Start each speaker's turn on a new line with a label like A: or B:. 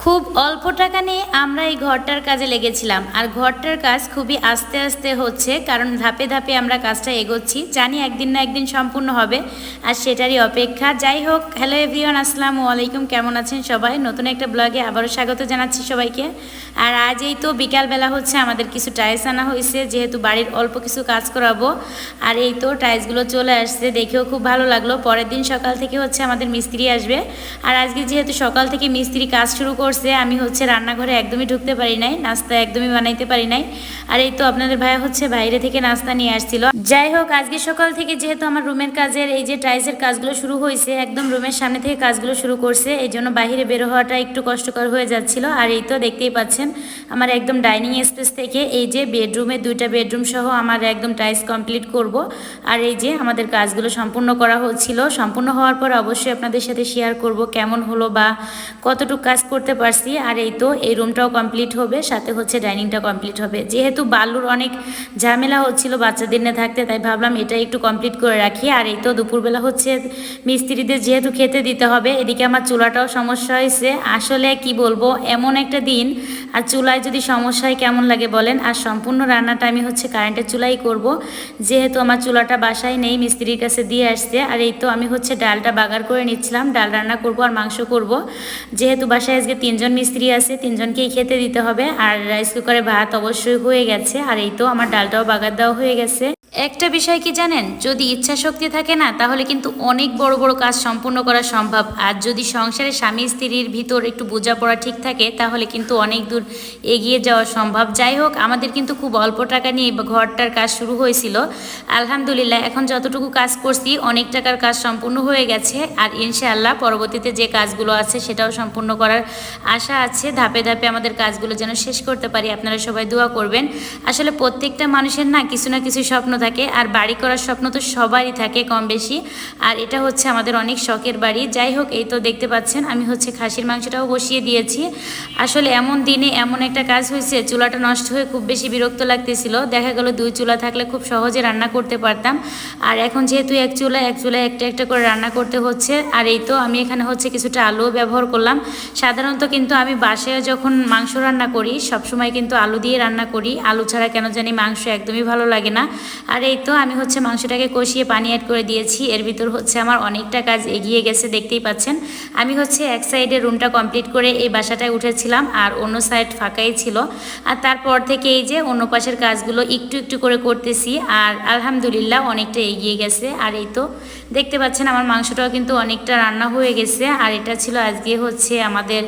A: খুব অল্প টাকা নিয়ে আমরা এই ঘরটার কাজে লেগেছিলাম। আর ঘরটার কাজ খুবই আস্তে আস্তে হচ্ছে, কারণ ধাপে ধাপে আমরা কাজটা এগোচ্ছি। জানি একদিন না একদিন সম্পূর্ণ হবে, আর সেটারই অপেক্ষা। যাই হোক, হ্যালো এভরিওয়ান, আসসালামু আলাইকুম। কেমন আছেন সবাই? নতুন একটা ব্লগে আবারও স্বাগত জানাচ্ছি সবাইকে। আর আজ এই তো বিকালবেলা হচ্ছে, আমাদের কিছু টাইলস আনা হয়েছে, যেহেতু বাড়ির অল্প কিছু কাজ করাবো। আর এই তো টাইলসগুলো চলে আসছে, দেখেও খুব ভালো লাগলো। পরের দিন সকাল থেকে হচ্ছে আমাদের মিস্ত্রি আসবে। আর আজকে যেহেতু সকাল থেকে মিস্ত্রি কাজ শুরু আমি হচ্ছে রান্নাঘরে একদমই ঢুকতে পারি নাই, নাস্তা একদমই বানাইতে পারি নাই। আর এই তো আপনাদের ভাই হচ্ছে বাইরে থেকে নাস্তা নিয়ে আসছিল। যাই হোক, আজকে সকাল থেকে যেহেতু আমার রুমের কাজের এই যে টাইলসের কাজগুলো শুরু হয়েছে, একদম রুমের সামনে থেকে কাজগুলো শুরু করছে, এই জন্য বাইরে বের হওয়াটা একটু কষ্টকর হয়ে যাচ্ছিল। আর এই তো দেখতেই পাচ্ছেন, আমার একদম ডাইনিং স্পেস থেকে এই যে বেডরুমে, দুইটা বেডরুম সহ আমার একদম টাইলস কমপ্লিট করব। আর এই যে আমাদের কাজগুলো সম্পূর্ণ করা হচ্ছিল। সম্পূর্ণ হওয়ার পর অবশ্যই আপনাদের সাথে শেয়ার করব কেমন হলো বা কতটুকু কাজ করতে পারছি। আর এই তো এই রুমটাও কমপ্লিট হবে, সাথে হচ্ছে ডাইনিংটা কমপ্লিট হবে। যেহেতু বালুর অনেক ঝামেলা হচ্ছিল বাচ্চাদের নিয়ে থাকতে, তাই ভাবলাম এটা একটু কমপ্লিট করে রাখি। আর এই তো দুপুরবেলা হচ্ছে মিস্ত্রিদের যেহেতু খেতে দিতে হবে, এদিকে আমার চুলাটাও সমস্যা হয়েছে। আসলে কি বলবো, এমন একটা দিন, আর চুলায় যদি সমস্যা হয় কেমন লাগে বলেন। আর সম্পূর্ণ রান্নাটা আমি হচ্ছে কারেন্টের চুলাই করব, যেহেতু আমার চুলাটা বাসায় নেই, মিস্ত্রির কাছে দিয়ে আসছে। আর এই তো আমি হচ্ছে ডালটা বাগার করে নিচ্ছিলাম, ডাল রান্না করব আর মাংস করব। যেহেতু বাসায় আজকে 3 জন মিস্ত্রি আছে, 3 জনকেই খেতে দিতে হবে। আর রাইস কুকারে ভাত অবশ্যই হয়ে গেছে। আর এই তো আমার ডালটাও বাগার দেওয়া হয়ে গেছে। একটা বিষয় কি জানেন, যদি ইচ্ছা শক্তি থাকে না, তাহলে কিন্তু অনেক বড় বড় কাজ সম্পূর্ণ করা সম্ভব। আর যদি সংসারে স্বামী স্ত্রীর ভিতর একটু বোঝাপড়া ঠিক থাকে, তাহলে কিন্তু অনেক দূর এগিয়ে যাওয়া সম্ভব। যাই হোক, আমাদের কিন্তু খুব অল্প টাকা নিয়ে ঘরটার কাজ শুরু হয়েছিল। আলহামদুলিল্লাহ, এখন যতটুকু কাজ করছি অনেক টাকার কাজ সম্পূর্ণ হয়ে গেছে। আর ইনশাআল্লাহ পরবর্তীতে যে কাজগুলো আছে সেটাও সম্পূর্ণ করার আশা আছে। ধাপে ধাপে আমাদের কাজগুলো যেন শেষ করতে পারি। আপনারা সবাই দোয়া করবেন। আসলে প্রত্যেকটা মানুষের না কিছু না কিছু স্বপ্ন থাকে, আর বাড়ি করার স্বপ্ন তো সবারই থাকে কম বেশি। আর এটা হচ্ছে আমাদের অনেক শখের বাড়ি। যাই হোক, এই তো দেখতে পাচ্ছেন আমি হচ্ছে খাসির মাংসটাও বসিয়ে দিয়েছি। আসলে এমন দিনে এমন একটা কাজ হয়েছে, চুলাটা নষ্ট হয়ে খুব বেশি বিরক্ত লাগতেছিল। দেখা গেল 2 চুলা থাকলে খুব সহজে রান্না করতে পারতাম। আর এখন যেহেতু এক চুলায় একটা একটা করে রান্না করতে হচ্ছে। আর এই তো আমি এখানে হচ্ছে কিছুটা আলুও ব্যবহার করলাম। সাধারণত কিন্তু আমি বাসায় যখন মাংস রান্না করি, সবসময় কিন্তু আলু দিয়ে রান্না করি। আলু ছাড়া কেন জানি মাংস একদমই ভালো লাগে না। আর এই তো আমি হচ্ছে মাংসটাকে কষিয়ে পানি অ্যাড করে দিয়েছি। এর ভিতর হচ্ছে আমার অনেকটা কাজ এগিয়ে গেছে, দেখতেই পাচ্ছেন। আমি হচ্ছে এক সাইডে রুমটা কমপ্লিট করে এই বাসাটায় উঠেছিলাম, আর অন্য সাইড ফাঁকাই ছিল। আর তারপর থেকে এই যে অন্য পাশের কাজগুলো একটু একটু করে করতেছি। আর আলহামদুলিল্লাহ অনেকটা এগিয়ে গেছে। আর এই তো দেখতে পাচ্ছেন আমার মাংসটাও কিন্তু অনেকটা রান্না হয়ে গেছে। আর এটা ছিল আজকে হচ্ছে আমাদের